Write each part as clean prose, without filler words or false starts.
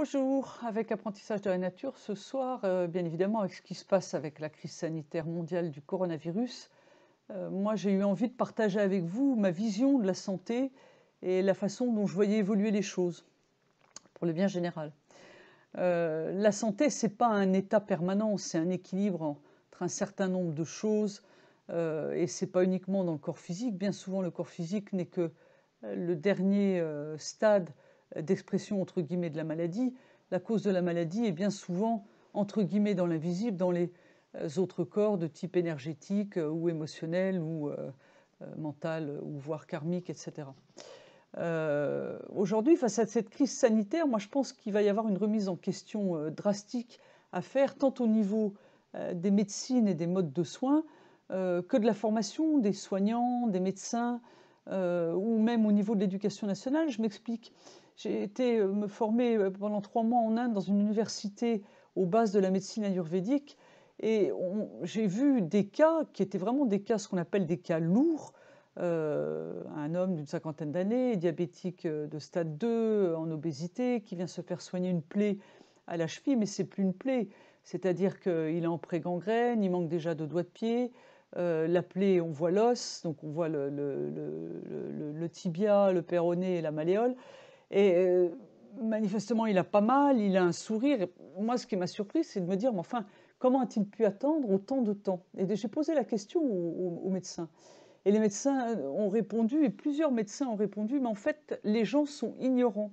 Bonjour, avec Apprentissage de la nature, ce soir, bien évidemment, avec ce qui se passe avec la crise sanitaire mondiale du coronavirus, moi j'ai eu envie de partager avec vous ma vision de la santé et la façon dont je voyais évoluer les choses, pour le bien général. La santé, c'est pas un état permanent, c'est un équilibre entre un certain nombre de choses, et c'est pas uniquement dans le corps physique. Bien souvent, le corps physique n'est que le dernier stade d'expression entre guillemets de la maladie. La cause de la maladie est bien souvent entre guillemets dans l'invisible, dans les autres corps de type énergétique ou émotionnel ou mental ou voire karmique, etc. Aujourd'hui, face à cette crise sanitaire, moi je pense qu'il va y avoir une remise en question drastique à faire, tant au niveau des médecines et des modes de soins, que de la formation des soignants, des médecins, ou même au niveau de l'éducation nationale. Je m'explique. J'ai été me former pendant 3 mois en Inde dans une université aux bases de la médecine ayurvédique, et j'ai vu des cas qui étaient vraiment des cas, ce qu'on appelle des cas lourds. Un homme d'une cinquantaine d'années, diabétique de stade 2, en obésité, qui vient se faire soigner une plaie à la cheville, mais c'est plus une plaie, c'est-à-dire qu'il est en pré-gangrène, il manque déjà de doigts de pied, la plaie, on voit l'os, donc on voit le tibia, le péroné et la malléole, et manifestement il a pas mal, il a un sourire. Et moi, ce qui m'a surpris, c'est de me dire, mais enfin, comment a-t-il pu attendre autant de temps? Et j'ai posé la question aux médecins. Et les médecins ont répondu, et plusieurs médecins ont répondu, mais en fait, les gens sont ignorants.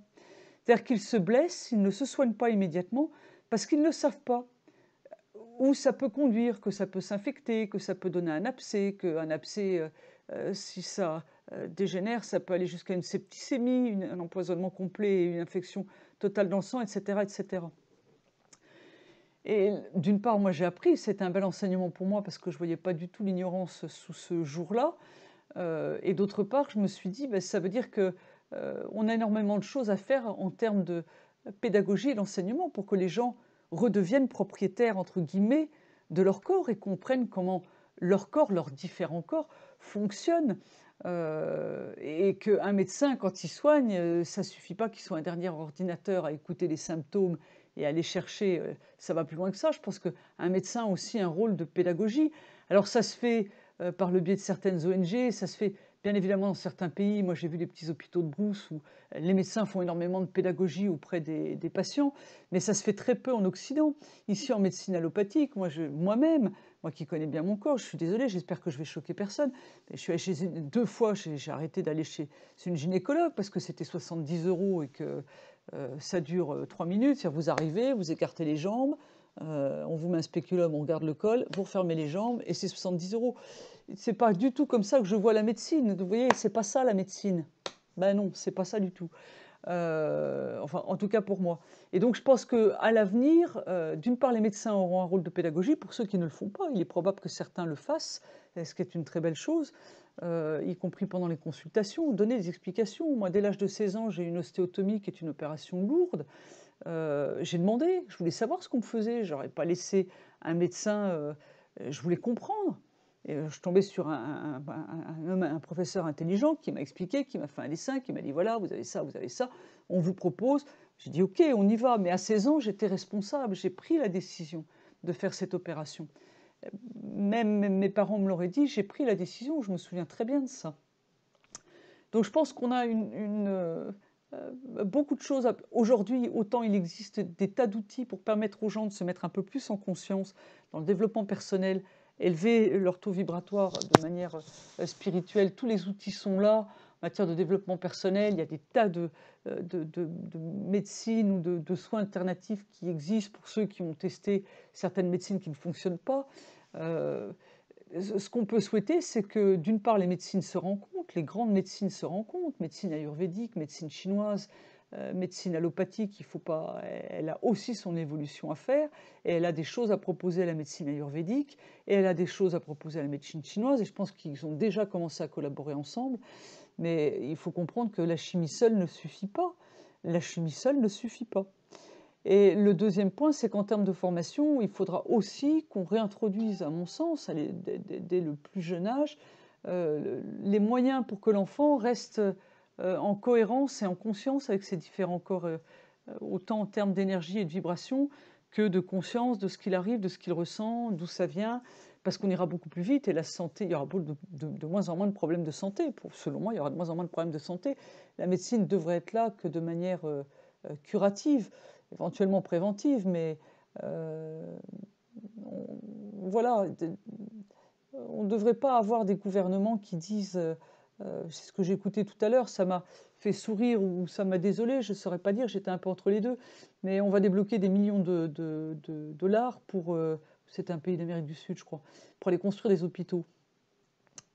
C'est-à-dire qu'ils se blessent, ils ne se soignent pas immédiatement parce qu'ils ne savent pas où ça peut conduire, que ça peut s'infecter, que ça peut donner un abcès, qu'un abcès, si ça dégénère, ça peut aller jusqu'à une septicémie, un empoisonnement complet, une infection totale dans le sang, etc., etc. Et d'une part, moi j'ai appris, c'était un bel enseignement pour moi parce que je ne voyais pas du tout l'ignorance sous ce jour-là. Et d'autre part, je me suis dit, ben, ça veut dire que on a énormément de choses à faire en termes de pédagogie et d'enseignement pour que les gens redeviennent propriétaires, entre guillemets, de leur corps et comprennent comment leur corps, leurs différents corps, fonctionnent. Et qu'un médecin, quand il soigne, ça ne suffit pas qu'il soit un dernier ordinateur à écouter les symptômes et à aller chercher. Ça va plus loin que ça. Je pense qu'un médecin a aussi un rôle de pédagogie. Alors ça se fait par le biais de certaines ONG, ça se fait bien évidemment dans certains pays. Moi j'ai vu des petits hôpitaux de brousse où les médecins font énormément de pédagogie auprès des patients, mais ça se fait très peu en Occident. Ici en médecine allopathique, moi-même, moi qui connais bien mon corps, je suis désolée, j'espère que je vais choquer personne, mais je suis allée chez deux fois, j'ai arrêté d'aller chez une gynécologue parce que c'était 70 € et que ça dure 3 minutes. C'est-à-dire vous arrivez, vous écartez les jambes, on vous met un spéculum, on regarde le col, vous refermez les jambes et c'est 70 €. C'est pas du tout comme ça que je vois la médecine. Vous voyez, c'est pas ça la médecine. Ben non, c'est pas ça du tout. Enfin, en tout cas pour moi. Et donc je pense qu'à l'avenir, d'une part, les médecins auront un rôle de pédagogie. Pour ceux qui ne le font pas, il est probable que certains le fassent, ce qui est une très belle chose, y compris pendant les consultations, donner des explications. Moi, dès l'âge de 16 ans, j'ai eu une ostéotomie qui est une opération lourde. J'ai demandé, je voulais savoir ce qu'on me faisait. J'aurais pas laissé un médecin, je voulais comprendre. Et je tombais sur un professeur intelligent qui m'a expliqué, qui m'a fait un dessin, qui m'a dit voilà, vous avez ça, on vous propose. J'ai dit ok, on y va. Mais à 16 ans, j'étais responsable, j'ai pris la décision de faire cette opération. Même mes parents me l'auraient dit, j'ai pris la décision, je me souviens très bien de ça. Donc je pense qu'on a beaucoup de choses. Aujourd'hui, autant il existe des tas d'outils pour permettre aux gens de se mettre un peu plus en conscience dans le développement personnel, élever leur taux vibratoire de manière spirituelle. Tous les outils sont là. En matière de développement personnel, il y a des tas de médecines ou de soins alternatifs qui existent pour ceux qui ont testé certaines médecines qui ne fonctionnent pas. Ce qu'on peut souhaiter, c'est que d'une part les médecines se rencontrent, les grandes médecines se rencontrent, médecine ayurvédique, médecine chinoise, médecine allopathique, il faut pas, elle a aussi son évolution à faire, et elle a des choses à proposer à la médecine ayurvédique, et elle a des choses à proposer à la médecine chinoise, et je pense qu'ils ont déjà commencé à collaborer ensemble, mais il faut comprendre que la chimie seule ne suffit pas. La chimie seule ne suffit pas. Et le deuxième point, c'est qu'en termes de formation, il faudra aussi qu'on réintroduise, à mon sens, dès le plus jeune âge, les moyens pour que l'enfant reste en cohérence et en conscience avec ses différents corps autant en termes d'énergie et de vibration que de conscience de ce qu'il arrive, de ce qu'il ressent, d'où ça vient, parce qu'on ira beaucoup plus vite et la santé, il y aura de moins en moins de problèmes de santé. Selon moi, il y aura de moins en moins de problèmes de santé. La médecine devrait être là que de manière curative, éventuellement préventive, mais voilà, on ne devrait pas avoir des gouvernements qui disent, c'est ce que j'ai écouté tout à l'heure, ça m'a fait sourire ou ça m'a désolé, je ne saurais pas dire, j'étais un peu entre les deux, mais on va débloquer des millions de dollars pour, c'est un pays d'Amérique du Sud, je crois, pour aller construire des hôpitaux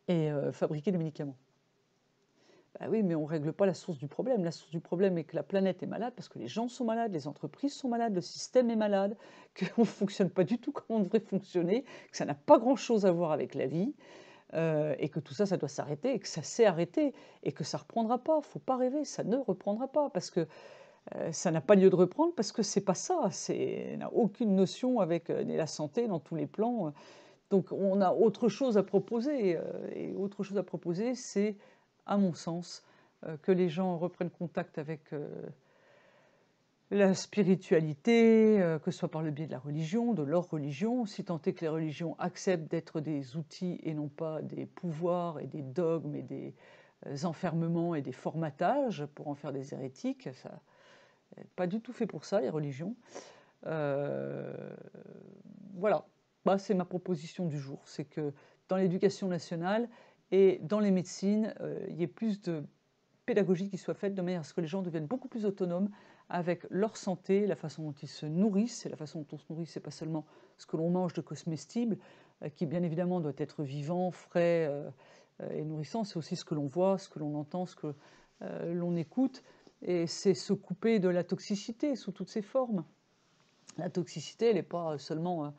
et fabriquer des médicaments. Bah oui, mais on ne règle pas la source du problème. La source du problème est que la planète est malade parce que les gens sont malades, les entreprises sont malades, le système est malade, qu'on ne fonctionne pas du tout comme on devrait fonctionner, que ça n'a pas grand-chose à voir avec la vie, et que tout ça, ça doit s'arrêter, et que ça s'est arrêté, et que ça ne reprendra pas. Il ne faut pas rêver, ça ne reprendra pas, parce que ça n'a pas lieu de reprendre, parce que c'est pas ça. Ça n'a aucune notion avec la santé dans tous les plans. Donc on a autre chose à proposer, et autre chose à proposer, c'est, à mon sens, que les gens reprennent contact avec la spiritualité, que ce soit par le biais de la religion, de leur religion, si tant est que les religions acceptent d'être des outils et non pas des pouvoirs et des dogmes et des enfermements et des formatages pour en faire des hérétiques. Ça n'est pas du tout fait pour ça, les religions. Euh, voilà, bah, c'est ma proposition du jour, c'est que dans l'éducation nationale et dans les médecines, il y ait plus de pédagogie qui soit faite de manière à ce que les gens deviennent beaucoup plus autonomes avec leur santé, la façon dont ils se nourrissent. Et la façon dont on se nourrit, c'est pas seulement ce que l'on mange de comestibles, qui bien évidemment doit être vivant, frais et nourrissant, c'est aussi ce que l'on voit, ce que l'on entend, ce que l'on écoute. Et c'est se couper de la toxicité sous toutes ses formes. La toxicité, elle n'est pas seulement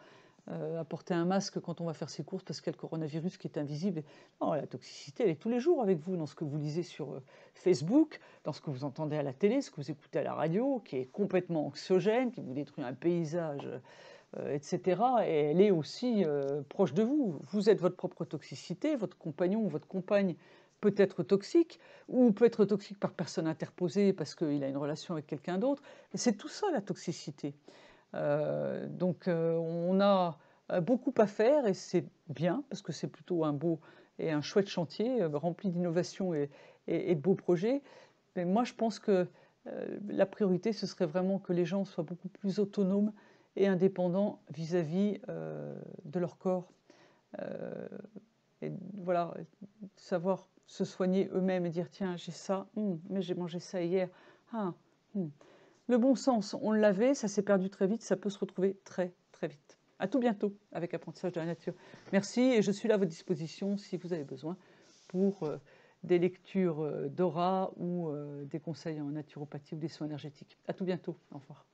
apporter un masque quand on va faire ses courses parce qu'il y a le coronavirus qui est invisible. Non, la toxicité, elle est tous les jours avec vous, dans ce que vous lisez sur Facebook, dans ce que vous entendez à la télé, ce que vous écoutez à la radio, qui est complètement anxiogène, qui vous détruit un paysage, etc. Et elle est aussi proche de vous. Vous êtes votre propre toxicité, votre compagnon ou votre compagne peut être toxique, ou peut être toxique par personne interposée parce qu'il a une relation avec quelqu'un d'autre. C'est tout ça, la toxicité. Donc on a beaucoup à faire et c'est bien parce que c'est plutôt un beau et un chouette chantier rempli d'innovations et de beaux projets. Mais moi je pense que la priorité ce serait vraiment que les gens soient beaucoup plus autonomes et indépendants vis-à-vis de leur corps. Et voilà, savoir se soigner eux-mêmes et dire tiens j'ai ça, mais j'ai mangé ça hier. Ah, Le bon sens, on l'avait, ça s'est perdu très vite, ça peut se retrouver très très vite. À tout bientôt avec Apprentissage de la nature. Merci et je suis là à votre disposition si vous avez besoin pour des lectures d'aura ou des conseils en naturopathie ou des soins énergétiques. À tout bientôt. Au revoir.